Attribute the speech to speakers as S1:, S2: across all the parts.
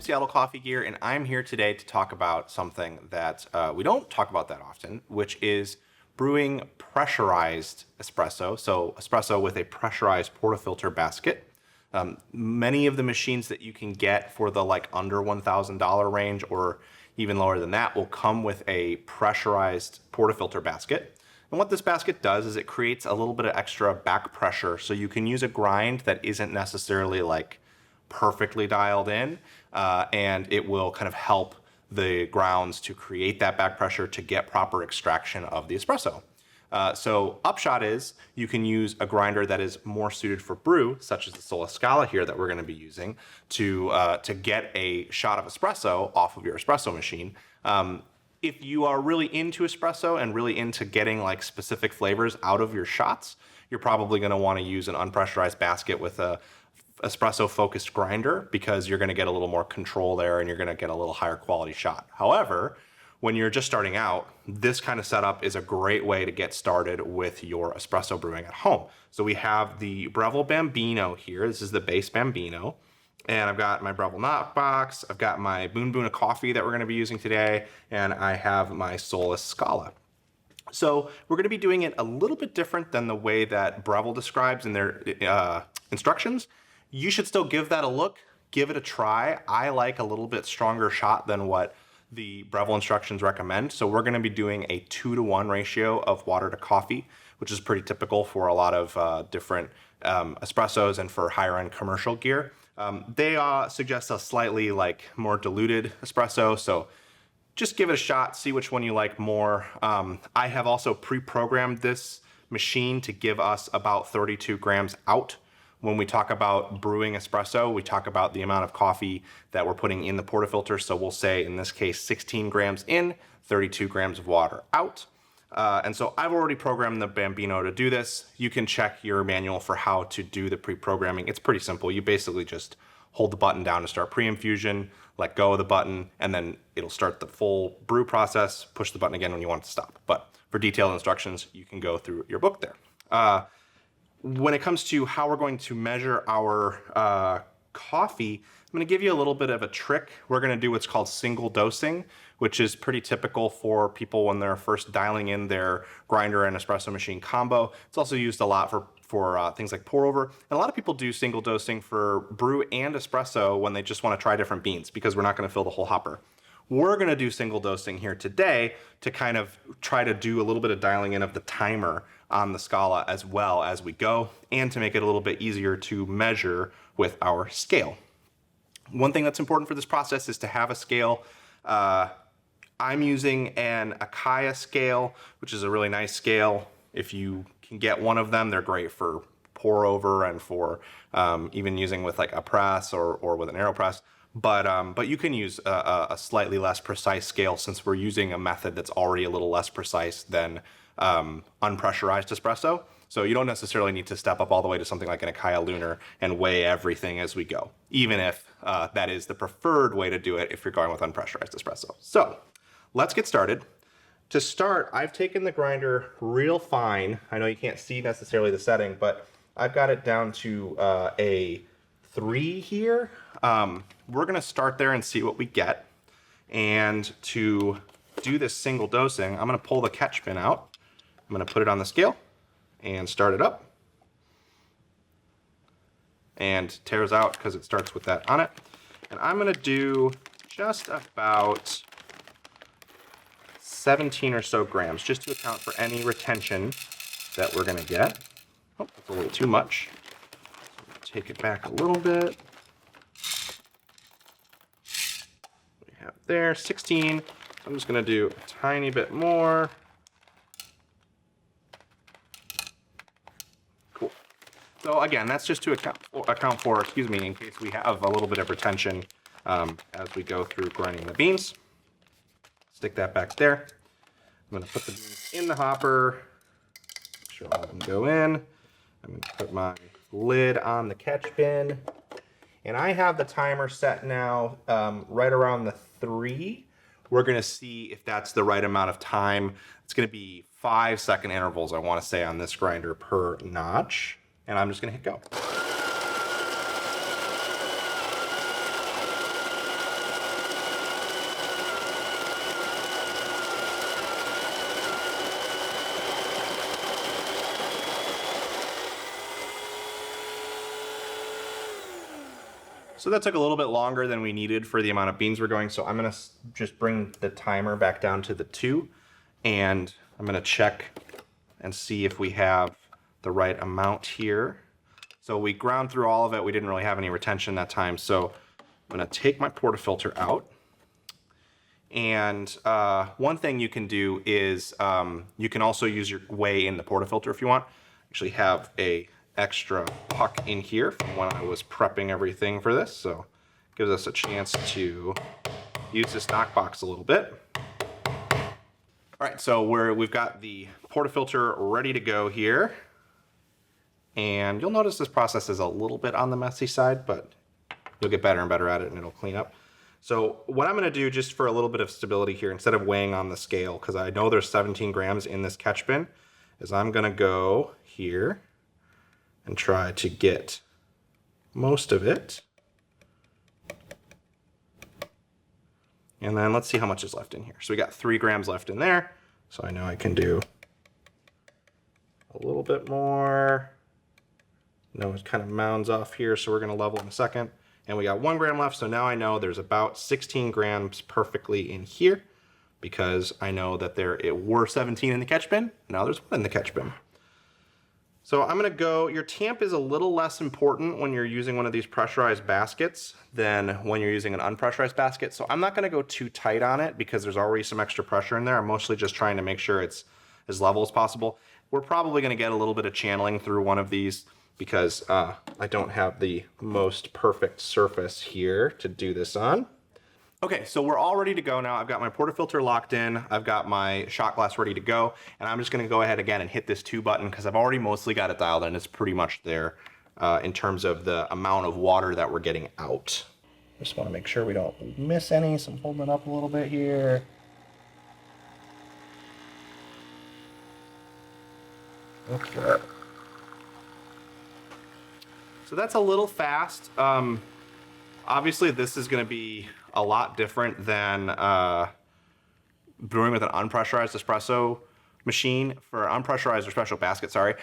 S1: Seattle Coffee Gear, and I'm here today to talk about something that we don't talk about that often, which is brewing pressurized espresso. So espresso with a pressurized portafilter basket. Many of the machines that you can get for the under $1,000 range or even lower than that will come with a pressurized portafilter basket. And what this basket does is it creates a little bit of extra back pressure, so you can use a grind that isn't necessarily perfectly dialed in, and it will kind of help the grounds to create that back pressure to get proper extraction of the espresso. So upshot is you can use a grinder that is more suited for brew, such as the Sola Scala here that we're going to be using to get a shot of espresso off of your espresso machine. If you are really into espresso and really into getting specific flavors out of your shots, you're probably going to want to use an unpressurized basket with a espresso focused grinder, because you're going to get a little more control there and you're going to get a little higher quality shot. However, when you're just starting out, this kind of setup is a great way to get started with your espresso brewing at home. So we have the Breville Bambino here. This is the base Bambino. And I've got my Breville knockbox. I've got my Boon Boon of coffee that we're going to be using today. And I have my Sola Scala. So we're going to be doing it a little bit different than the way that Breville describes in their instructions. You should still give that a look, give it a try. I like a little bit stronger shot than what the Breville instructions recommend. So we're going to be doing a 2-to-1 ratio of water to coffee, which is pretty typical for a lot of different espressos and for higher end commercial gear. They suggest a slightly more diluted espresso. So just give it a shot, see which one you like more. I have also pre-programmed this machine to give us about 32 grams out. When we talk about brewing espresso, we talk about the amount of coffee that we're putting in the portafilter. So we'll say, in this case, 16 grams in, 32 grams of water out. And so I've already programmed the Bambino to do this. You can check your manual for how to do the pre-programming. It's pretty simple. You basically just hold the button down to start pre-infusion, let go of the button, and then it'll start the full brew process. Push the button again when you want it to stop. But for detailed instructions, you can go through your book there. When it comes to how we're going to measure our coffee, I'm going to give you a little bit of a trick. We're going to do what's called single dosing, which is pretty typical for people when they're first dialing in their grinder and espresso machine combo. It's also used a lot for things like pour over. And a lot of people do single dosing for brew and espresso when they just want to try different beans, because we're not going to fill the whole hopper. We're going to do single dosing here today to kind of try to do a little bit of dialing in of the timer on the Scala as well as we go, and to make it a little bit easier to measure with our scale. One thing that's important for this process is to have a scale. I'm using an Akaya scale, which is a really nice scale. If you can get one of them, they're great for pour over and for even using with a press or with an AeroPress. But you can use a slightly less precise scale, since we're using a method that's already a little less precise than unpressurized espresso. So you don't necessarily need to step up all the way to something like an Akaya Lunar and weigh everything as we go, even if that is the preferred way to do it if you're going with unpressurized espresso. So let's get started. To start, I've taken the grinder real fine. I know you can't see necessarily the setting, but I've got it down to a 3 here. We're going to start there and see what we get. And to do this single dosing, I'm going to pull the catch bin out. I'm going to put it on the scale and start it up. And tears out because it starts with that on it. And I'm going to do just about 17 or so grams, just to account for any retention that we're going to get. Oh, that's a little too much. Take it back a little bit. We have there 16. I'm just going to do a tiny bit more. Cool. So again, that's just to account for, excuse me, in case we have a little bit of retention as we go through grinding the beans. Stick that back there. I'm going to put the beans in the hopper. Make sure all of them go in. I'm going to put my lid on the catch bin. And I have the timer set now right around the 3. We're going to see if that's the right amount of time. It's going to be 5-second intervals, I want to say, on this grinder per notch. And I'm just going to hit go. so that took a little bit longer than we needed for the amount of beans we're going. So I'm gonna just bring the timer back down to the 2, and I'm gonna check and see if we have the right amount here. So we ground through all of it. We didn't really have any retention that time. So I'm gonna take my portafilter out. And one thing you can do is you can also use your whey in the portafilter if you want. Actually have a extra puck in here from when I was prepping everything for this. So it gives us a chance to use this knockbox a little bit. All right, so we've got the portafilter ready to go here. And you'll notice this process is a little bit on the messy side, but you'll get better and better at it and it'll clean up. So what I'm gonna do, just for a little bit of stability here, instead of weighing on the scale, because I know there's 17 grams in this catch bin, is I'm gonna go here and try to get most of it. And then let's see how much is left in here. So we got 3 grams left in there. So I know I can do a little bit more. No, it kind of mounds off here, so we're gonna level in a second. And we got 1 gram left, so now I know there's about 16 grams perfectly in here, because I know that there were 17 in the catch bin. Now there's 1 in the catch bin. So I'm gonna go, your tamp is a little less important when you're using one of these pressurized baskets than when you're using an unpressurized basket. So I'm not gonna go too tight on it because there's already some extra pressure in there. I'm mostly just trying to make sure it's as level as possible. We're probably gonna get a little bit of channeling through one of these because I don't have the most perfect surface here to do this on. Okay, so we're all ready to go now. I've got my portafilter locked in. I've got my shot glass ready to go. And I'm just gonna go ahead again and hit this 2 button because I've already mostly got it dialed in. It's pretty much there in terms of the amount of water that we're getting out. Just wanna make sure we don't miss any, so I'm holding it up a little bit here. Okay. So that's a little fast. Obviously this is gonna be a lot different than brewing with an unpressurized espresso machine. For unpressurized or special basket, sorry,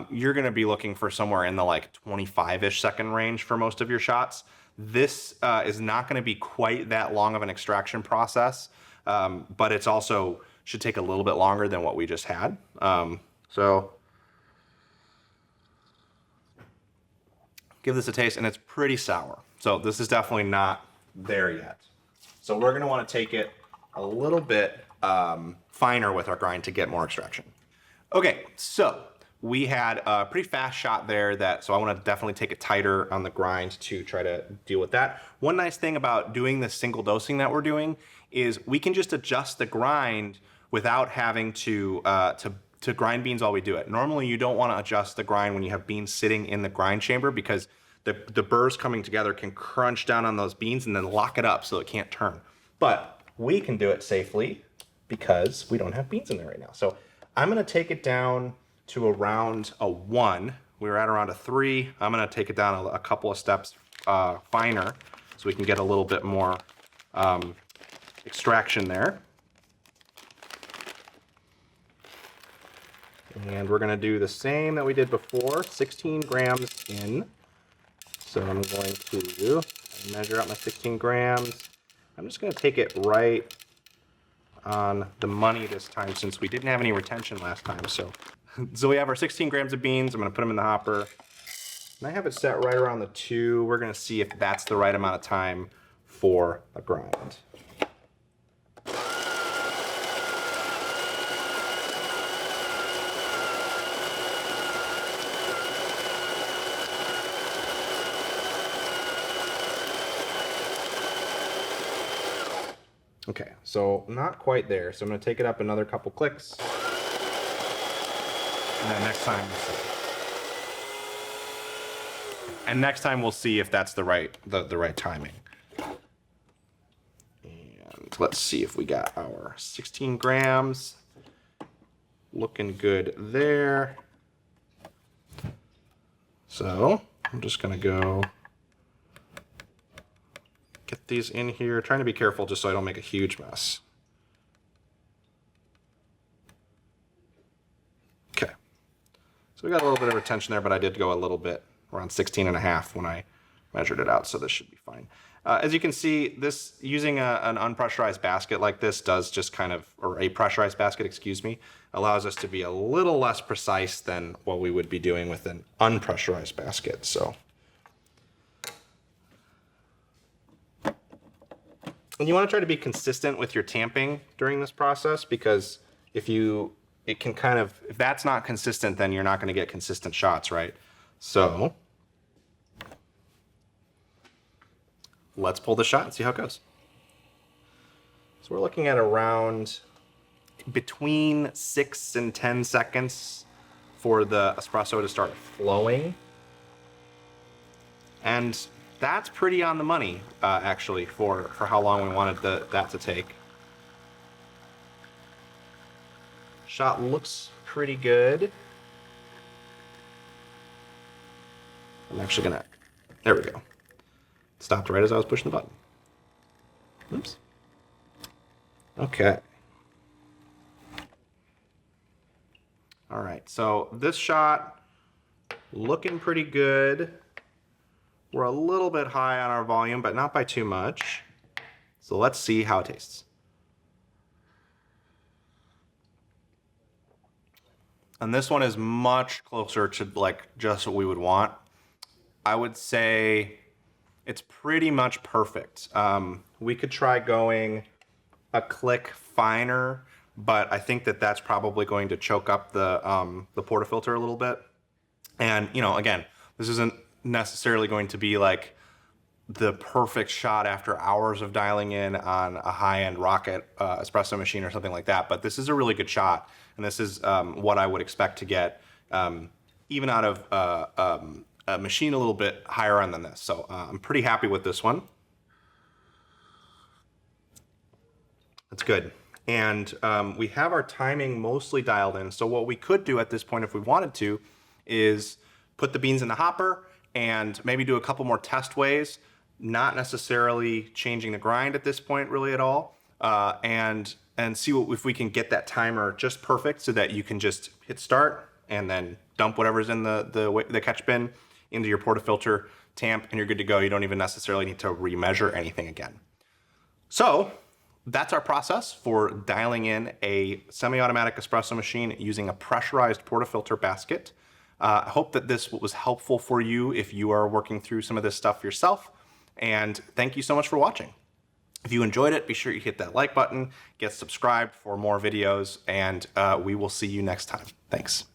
S1: you're gonna be looking for somewhere in the like 25-ish second range for most of your shots. This is not gonna be quite that long of an extraction process, but it's also should take a little bit longer than what we just had. So give this a taste, and it's pretty sour. So this is definitely not there yet. So we're gonna wanna take it a little bit finer with our grind to get more extraction. Okay, so we had a pretty fast shot there so I wanna definitely take it tighter on the grind to try to deal with that. One nice thing about doing this single dosing that we're doing is we can just adjust the grind without having to grind beans while we do it. Normally you don't wanna adjust the grind when you have beans sitting in the grind chamber because the burrs coming together can crunch down on those beans and then lock it up so it can't turn. But we can do it safely because we don't have beans in there right now. So I'm gonna take it down to around a 1. We were at around a 3. I'm gonna take it down a couple of steps finer so we can get a little bit more extraction there. And we're gonna do the same that we did before, 16 grams in. So I'm going to measure out my 16 grams. I'm just gonna take it right on the money this time since we didn't have any retention last time. So we have our 16 grams of beans. I'm gonna put them in the hopper. And I have it set right around the 2. We're gonna see if that's the right amount of time for a grind. Okay, so not quite there. So I'm gonna take it up another couple clicks. And then next time we'll see. And next time we'll see if that's the right timing. And let's see if we got our 16 grams. Looking good there. So I'm just gonna go get these in here, trying to be careful just so I don't make a huge mess. Okay, so we got a little bit of retention there, but I did go a little bit around 16 and a half when I measured it out, so this should be fine. As you can see, this using an unpressurized basket like this does just kind of, or a pressurized basket, excuse me, allows us to be a little less precise than what we would be doing with an unpressurized basket. So, and you want to try to be consistent with your tamping during this process, because if that's not consistent, then you're not going to get consistent shots, right? So let's pull the shot and see how it goes. So we're looking at around between 6 and 10 seconds for the espresso to start flowing. And that's pretty on the money, actually, for how long we wanted that to take. Shot looks pretty good. I'm actually gonna, there we go. Stopped right as I was pushing the button. Oops. Okay. All right, so this shot looking pretty good. We're a little bit high on our volume, but not by too much. So let's see how it tastes. And this one is much closer to like just what we would want. I would say it's pretty much perfect. We could try going a click finer, but I think that that's probably going to choke up the portafilter a little bit. And you know, again, this isn't necessarily going to be like the perfect shot after hours of dialing in on a high-end rocket espresso machine or something like that, but this is a really good shot, and this is what I would expect to get even out of a machine a little bit higher end than this. So I'm pretty happy with this one. That's good. And we have our timing mostly dialed in. So what we could do at this point, if we wanted to, is put the beans in the hopper and maybe do a couple more test weighs, not necessarily changing the grind at this point really at all, and see if we can get that timer just perfect so that you can just hit start and then dump whatever's in the catch bin into your portafilter, tamp, and you're good to go. You don't even necessarily need to remeasure anything again. So that's our process for dialing in a semi-automatic espresso machine using a pressurized portafilter basket. I hope that this was helpful for you if you are working through some of this stuff yourself. And thank you so much for watching. If you enjoyed it, be sure you hit that like button, get subscribed for more videos, and we will see you next time. Thanks.